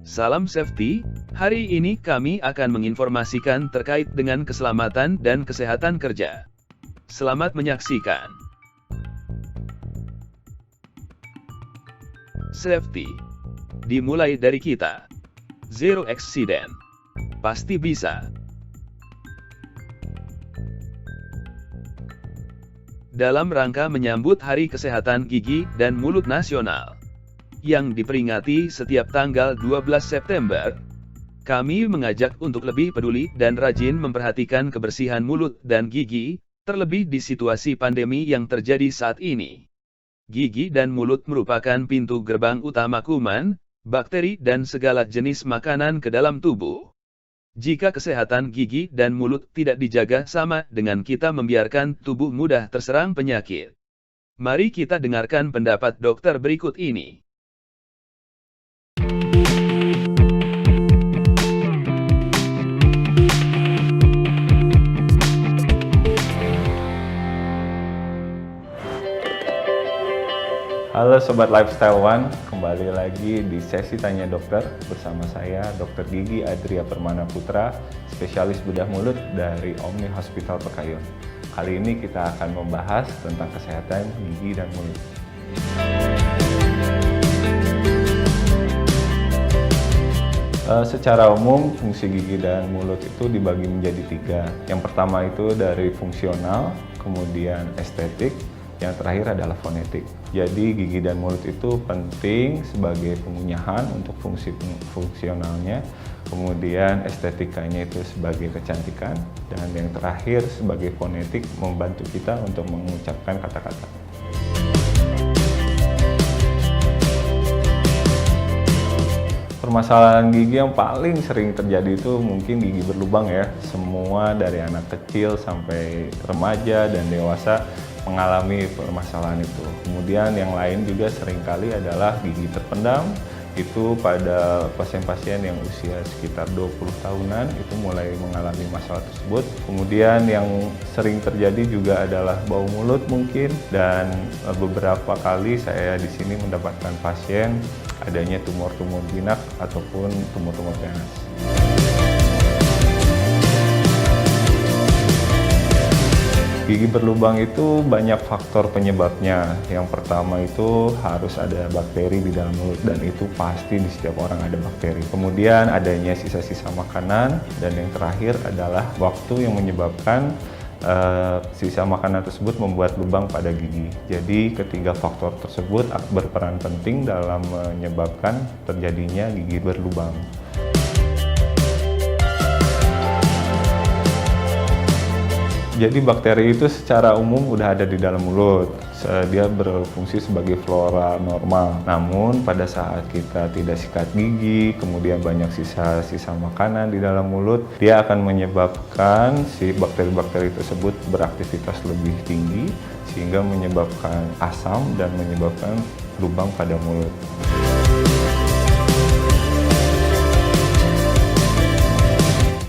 Salam safety, hari ini kami akan menginformasikan terkait dengan keselamatan dan kesehatan kerja. Selamat menyaksikan. Safety. Dimulai dari kita. Zero accident. Pasti bisa. Dalam rangka menyambut Hari Kesehatan Gigi dan Mulut Nasional, yang diperingati setiap tanggal 12 September, kami mengajak untuk lebih peduli dan rajin memperhatikan kebersihan mulut dan gigi, terlebih di situasi pandemi yang terjadi saat ini. Gigi dan mulut merupakan pintu gerbang utama kuman, bakteri dan segala jenis makanan ke dalam tubuh. Jika kesehatan gigi dan mulut tidak dijaga, sama dengan kita membiarkan tubuh mudah terserang penyakit. Mari kita dengarkan pendapat dokter berikut ini. Halo Sobat Lifestyle One, kembali lagi di sesi Tanya Dokter bersama saya Dr. Gigi Adria Permana Putra, spesialis bedah mulut dari Omni Hospital Pekayun. Kali ini kita akan membahas tentang kesehatan gigi dan mulut. Secara umum, fungsi gigi dan mulut itu dibagi menjadi tiga. Yang pertama itu dari fungsional, kemudian estetik, yang terakhir adalah fonetik. Jadi gigi dan mulut itu penting sebagai pengunyahan untuk fungsi fungsionalnya, kemudian estetikanya itu sebagai kecantikan, dan yang terakhir sebagai fonetik membantu kita untuk mengucapkan kata-kata. Permasalahan gigi yang paling sering terjadi itu mungkin gigi berlubang ya. Semua dari anak kecil sampai remaja dan dewasa mengalami permasalahan itu. Kemudian yang lain juga seringkali adalah gigi terpendam. Itu pada pasien-pasien yang usia sekitar 20 tahunan itu mulai mengalami masalah tersebut. Kemudian yang sering terjadi juga adalah bau mulut mungkin, dan beberapa kali saya di sini mendapatkan pasien adanya tumor-tumor jinak ataupun tumor-tumor ganas. Gigi berlubang itu banyak faktor penyebabnya. Yang pertama itu harus ada bakteri di dalam mulut, dan itu pasti di setiap orang ada bakteri. Kemudian adanya sisa-sisa makanan, dan yang terakhir adalah waktu yang menyebabkan sisa makanan tersebut membuat lubang pada gigi. Jadi ketiga faktor tersebut berperan penting dalam menyebabkan terjadinya gigi berlubang. Jadi bakteri itu secara umum udah ada di dalam mulut. Dia berfungsi sebagai flora normal. Namun pada saat kita tidak sikat gigi, kemudian banyak sisa-sisa makanan di dalam mulut, dia akan menyebabkan si bakteri-bakteri tersebut beraktivitas lebih tinggi, sehingga menyebabkan asam dan menyebabkan lubang pada mulut.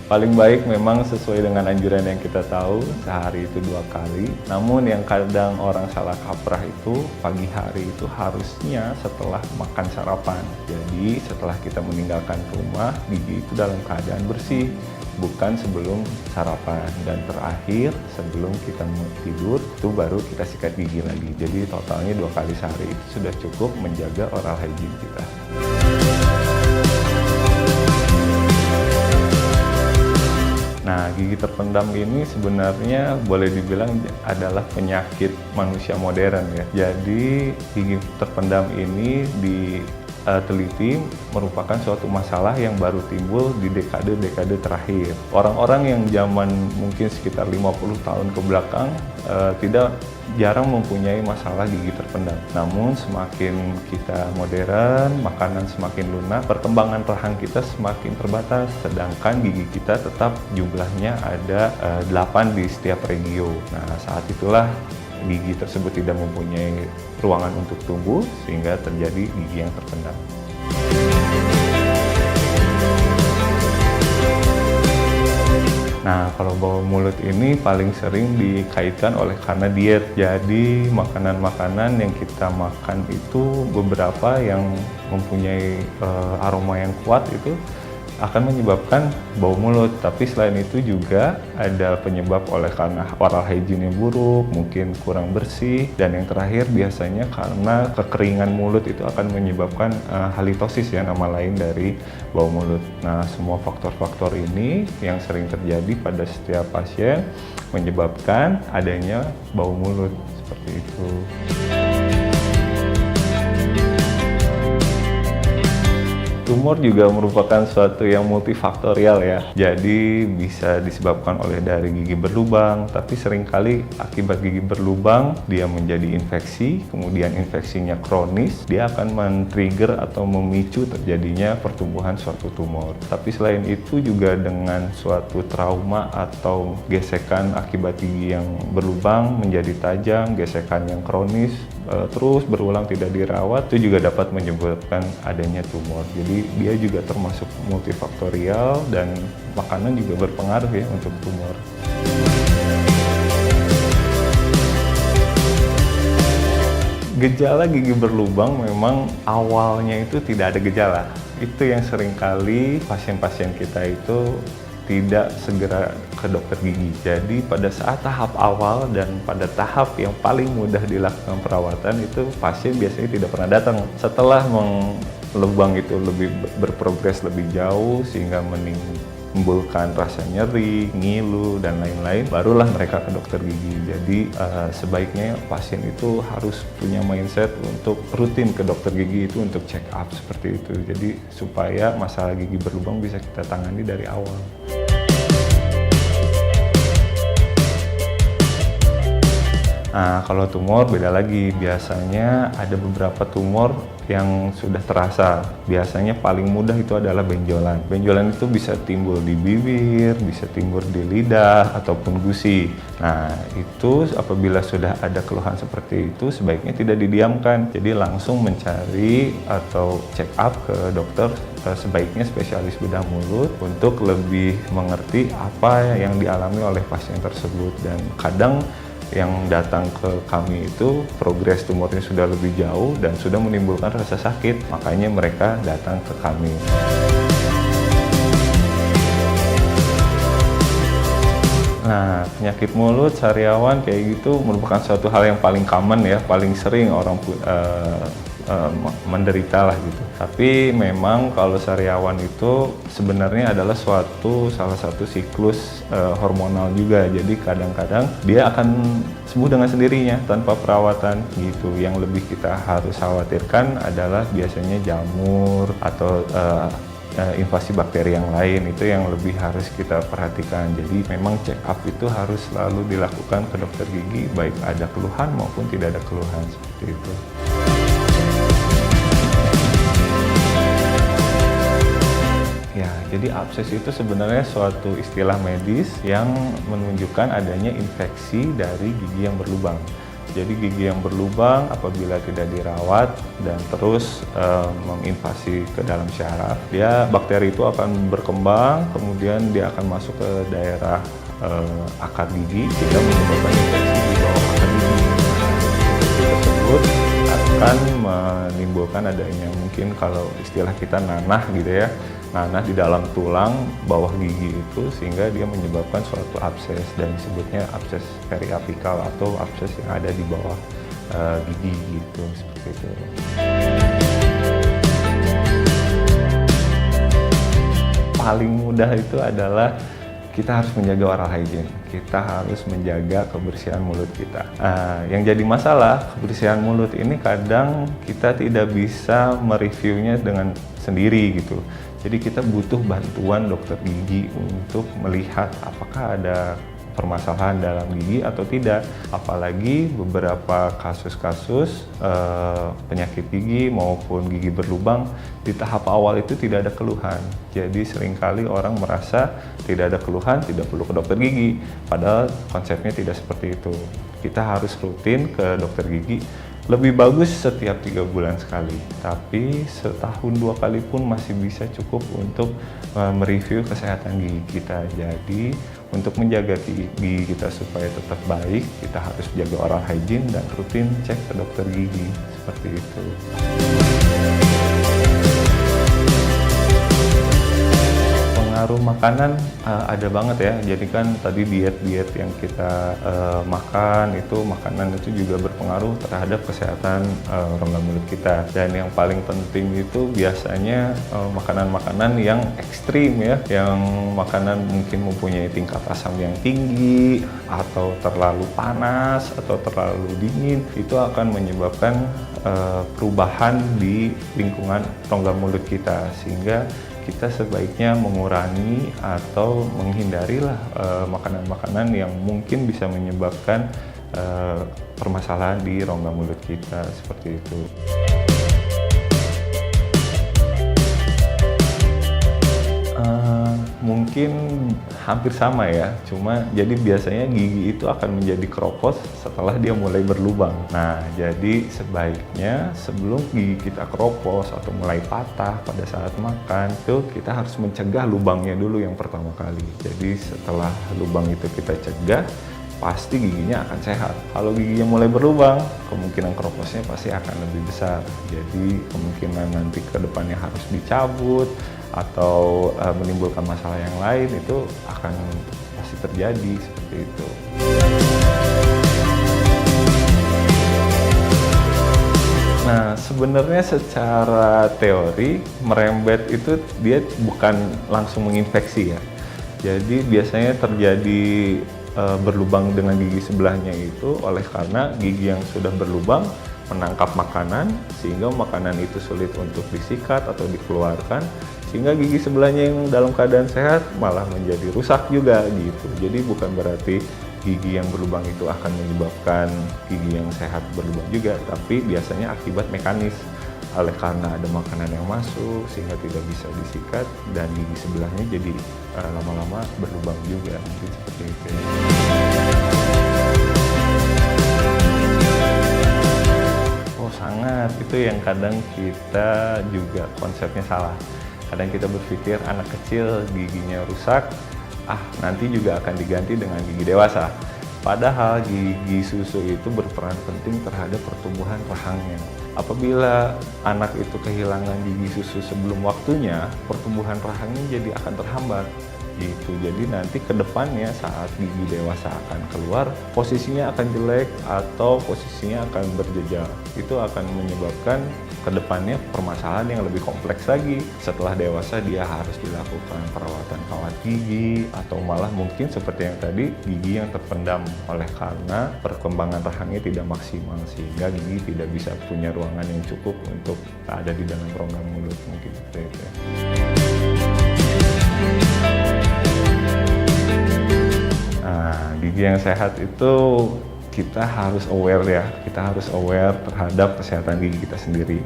Paling baik memang sesuai dengan anjuran yang kita tahu, sehari itu 2 kali. Namun yang kadang orang salah kaprah itu, pagi hari itu harusnya setelah makan sarapan. Jadi setelah kita meninggalkan rumah, gigi itu dalam keadaan bersih, bukan sebelum sarapan. Dan terakhir, sebelum kita mau tidur, itu baru kita sikat gigi lagi. Jadi totalnya 2 kali sehari itu sudah cukup menjaga oral hygiene kita. Nah, gigi terpendam ini sebenarnya boleh dibilang adalah penyakit manusia modern ya. Jadi gigi terpendam ini diteliti merupakan suatu masalah yang baru timbul di dekade-dekade terakhir. Orang-orang yang zaman mungkin sekitar 50 tahun ke belakang jarang mempunyai masalah gigi terpendam. Namun semakin kita modern, makanan semakin lunak, perkembangan rahang kita semakin terbatas, sedangkan gigi kita tetap jumlahnya ada 8 di setiap regio. Nah, saat itulah gigi tersebut tidak mempunyai ruangan untuk tumbuh, sehingga terjadi gigi yang terpendam. Nah, kalau bau mulut ini paling sering dikaitkan oleh karena diet. Jadi, makanan-makanan yang kita makan itu beberapa yang mempunyai aroma yang kuat itu akan menyebabkan bau mulut. Tapi selain itu juga ada penyebab oleh karena oral hygiene yang buruk, mungkin kurang bersih, dan yang terakhir biasanya karena kekeringan mulut itu akan menyebabkan halitosis ya, nama lain dari bau mulut. Nah, semua faktor-faktor ini yang sering terjadi pada setiap pasien menyebabkan adanya bau mulut seperti itu. Tumor juga merupakan suatu yang multifaktorial ya. Jadi bisa disebabkan oleh dari gigi berlubang, tapi seringkali akibat gigi berlubang dia menjadi infeksi, kemudian infeksinya kronis, dia akan men-trigger atau memicu terjadinya pertumbuhan suatu tumor. Tapi selain itu juga dengan suatu trauma atau gesekan akibat gigi yang berlubang menjadi tajam, gesekan yang kronis, terus berulang tidak dirawat, itu juga dapat menyebabkan adanya tumor. Jadi dia juga termasuk multifaktorial dan makanan juga berpengaruh ya untuk tumor. Gejala gigi berlubang memang awalnya itu tidak ada gejala. Itu yang seringkali pasien-pasien kita itu tidak segera ke dokter gigi. Jadi pada saat tahap awal dan pada tahap yang paling mudah dilakukan perawatan itu pasien biasanya tidak pernah datang. Setelah lubang itu lebih berprogres lebih jauh sehingga menimbulkan rasa nyeri, ngilu, dan lain-lain, barulah mereka ke dokter gigi. Jadi sebaiknya pasien itu harus punya mindset untuk rutin ke dokter gigi itu untuk check up seperti itu. Jadi supaya masalah gigi berlubang bisa kita tangani dari awal. Nah, kalau tumor beda lagi. Biasanya ada beberapa tumor yang sudah terasa. Biasanya paling mudah itu adalah benjolan. Benjolan itu bisa timbul di bibir, bisa timbul di lidah, ataupun gusi. Nah, itu apabila sudah ada keluhan seperti itu, sebaiknya tidak didiamkan. Jadi langsung mencari atau check up ke dokter, sebaiknya spesialis bedah mulut, untuk lebih mengerti apa yang dialami oleh pasien tersebut. Dan kadang yang datang ke kami itu progres tumornya sudah lebih jauh dan sudah menimbulkan rasa sakit, makanya mereka datang ke kami. Nah, penyakit mulut, sariawan kayak gitu merupakan suatu hal yang paling common ya, paling sering orang menderita lah gitu. Tapi memang kalau sariawan itu sebenarnya adalah salah satu siklus hormonal juga. Jadi kadang-kadang dia akan sembuh dengan sendirinya tanpa perawatan gitu. Yang lebih kita harus khawatirkan adalah biasanya jamur atau invasi bakteri yang lain, itu yang lebih harus kita perhatikan. Jadi memang check up itu harus selalu dilakukan ke dokter gigi, baik ada keluhan maupun tidak ada keluhan seperti itu. Ya, jadi abses itu sebenarnya suatu istilah medis yang menunjukkan adanya infeksi dari gigi yang berlubang. Jadi gigi yang berlubang apabila tidak dirawat dan terus menginvasi ke dalam syaraf, bakteri itu akan berkembang, kemudian dia akan masuk ke daerah akar gigi sehingga menyebabkan infeksi di bawah akar gigi. Infeksi tersebut akan menimbulkan adanya, mungkin kalau istilah kita nanah gitu ya, nanah di dalam tulang bawah gigi itu, sehingga dia menyebabkan suatu abses dan disebutnya abses periapikal atau abses yang ada di bawah gigi gitu, seperti itu. Paling mudah itu adalah kita harus menjaga oral hygiene, kita harus menjaga kebersihan mulut kita. Yang jadi masalah, kebersihan mulut ini kadang kita tidak bisa mereviewnya dengan sendiri gitu. Jadi kita butuh bantuan dokter gigi untuk melihat apakah ada permasalahan dalam gigi atau tidak. Apalagi beberapa kasus-kasus penyakit gigi maupun gigi berlubang di tahap awal itu tidak ada keluhan. Jadi seringkali orang merasa tidak ada keluhan, tidak perlu ke dokter gigi. Padahal konsepnya tidak seperti itu. Kita harus rutin ke dokter gigi. Lebih bagus setiap 3 bulan sekali, tapi setahun 2 kali pun masih bisa cukup untuk mereview kesehatan gigi kita. Jadi Untuk menjaga gigi kita supaya tetap baik, kita harus jaga oral hygiene dan rutin cek ke dokter gigi, seperti itu. Pengaruh makanan ada banget ya. Jadi kan tadi diet-diet yang kita makan itu, makanan itu juga berpengaruh terhadap kesehatan rongga mulut kita. Dan yang paling penting itu biasanya makanan-makanan yang ekstrim ya, yang makanan mungkin mempunyai tingkat asam yang tinggi atau terlalu panas atau terlalu dingin, itu akan menyebabkan perubahan di lingkungan rongga mulut kita, sehingga kita sebaiknya mengurangi atau menghindarilah makanan-makanan yang mungkin bisa menyebabkan permasalahan di rongga mulut kita, seperti itu. Mungkin hampir sama ya, cuma jadi biasanya gigi itu akan menjadi keropos setelah dia mulai berlubang. Nah, jadi sebaiknya sebelum gigi kita keropos atau mulai patah pada saat makan, itu kita harus mencegah lubangnya dulu yang pertama kali. Jadi setelah lubang itu kita cegah, pasti giginya akan sehat. Kalau giginya mulai berlubang, kemungkinan keroposnya pasti akan lebih besar. Jadi kemungkinan nanti ke depannya harus dicabut atau menimbulkan masalah yang lain itu akan pasti terjadi, seperti itu. Nah, sebenarnya secara teori merembet itu dia bukan langsung menginfeksi ya. Jadi biasanya terjadi berlubang dengan gigi sebelahnya itu oleh karena gigi yang sudah berlubang menangkap makanan sehingga makanan itu sulit untuk disikat atau dikeluarkan, sehingga gigi sebelahnya yang dalam keadaan sehat malah menjadi rusak juga gitu. Jadi bukan berarti gigi yang berlubang itu akan menyebabkan gigi yang sehat berlubang juga, tapi biasanya akibat mekanis oleh karena ada makanan yang masuk sehingga tidak bisa disikat dan gigi sebelahnya jadi lama-lama berlubang juga, jadi seperti itu. Oh sangat, itu yang kadang kita juga konsepnya salah. Kadang kita berpikir anak kecil giginya rusak, nanti juga akan diganti dengan gigi dewasa. Padahal gigi susu itu berperan penting terhadap pertumbuhan rahangnya. Apabila anak itu kehilangan gigi susu sebelum waktunya, pertumbuhan rahangnya jadi akan terhambat. Gitu. Jadi nanti ke depannya saat gigi dewasa akan keluar, posisinya akan jelek atau posisinya akan berjejal. Itu akan menyebabkan ke depannya permasalahan yang lebih kompleks lagi. Setelah dewasa dia harus dilakukan perawatan kawat gigi atau malah mungkin seperti yang tadi, gigi yang terpendam oleh karena perkembangan rahangnya tidak maksimal sehingga gigi tidak bisa punya ruangan yang cukup untuk ada di dalam rongga mulut, mungkin seperti itu. Nah, gigi yang sehat itu kita harus aware ya, kita harus aware terhadap kesehatan gigi kita sendiri.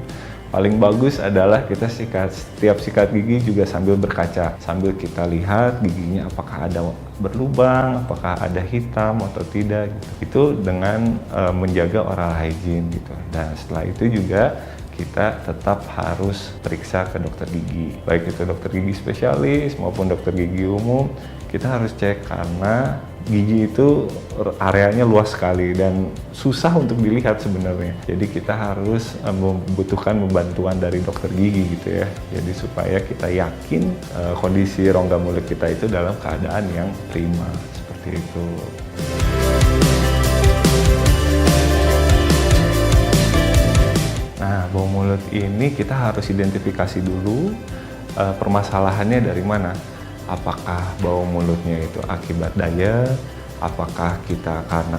Paling bagus adalah kita setiap sikat gigi juga sambil berkaca, sambil kita lihat giginya apakah ada berlubang, apakah ada hitam atau tidak gitu. Itu dengan menjaga oral hygiene gitu. Dan setelah itu juga kita tetap harus periksa ke dokter gigi, baik itu dokter gigi spesialis maupun dokter gigi umum. Kita harus cek karena gigi itu areanya luas sekali dan susah untuk dilihat sebenarnya. Jadi kita harus membutuhkan bantuan dari dokter gigi gitu ya. Jadi supaya kita yakin kondisi rongga mulut kita itu dalam keadaan yang prima, seperti itu. Nah, bau mulut ini kita harus identifikasi dulu permasalahannya dari mana. Apakah bau mulutnya itu akibat diet, apakah kita karena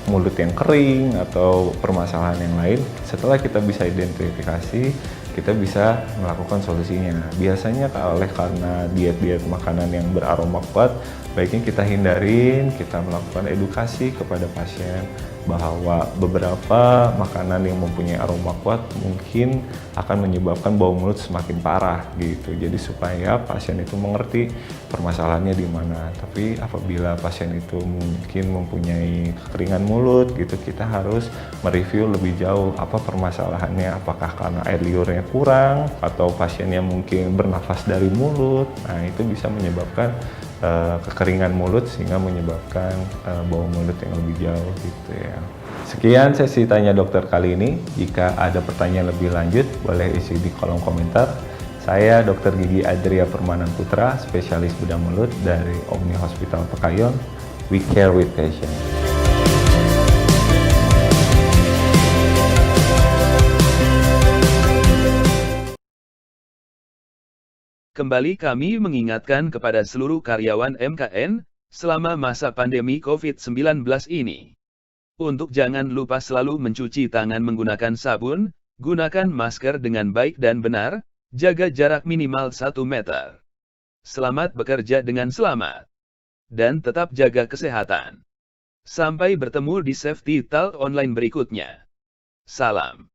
mulut yang kering atau permasalahan yang lain. Setelah kita bisa identifikasi, kita bisa melakukan solusinya. Biasanya oleh karena diet-diet makanan yang beraroma kuat, baiknya kita hindarin, kita melakukan edukasi kepada pasien bahwa beberapa makanan yang mempunyai aroma kuat mungkin akan menyebabkan bau mulut semakin parah gitu. Jadi supaya pasien itu mengerti permasalahannya di mana. Tapi apabila pasien itu mungkin mempunyai kekeringan mulut gitu, kita harus mereview lebih jauh apa permasalahannya, apakah karena air liurnya kurang atau pasiennya mungkin bernafas dari mulut. Nah, itu bisa menyebabkan kekeringan mulut sehingga menyebabkan bau mulut yang lebih jauh gitu ya. Sekian sesi Tanya Dokter kali ini. Jika ada pertanyaan lebih lanjut, boleh isi di kolom komentar. Saya Dr. Gigi Adria Permanan Putra, spesialis bedah mulut dari Omni Hospital Pekayon. We care with passion. Kembali kami mengingatkan kepada seluruh karyawan MKN, selama masa pandemi COVID-19 ini. Untuk jangan lupa selalu mencuci tangan menggunakan sabun, gunakan masker dengan baik dan benar, jaga jarak minimal 1 meter. Selamat bekerja dengan selamat. Dan tetap jaga kesehatan. Sampai bertemu di Safety Talk online berikutnya. Salam.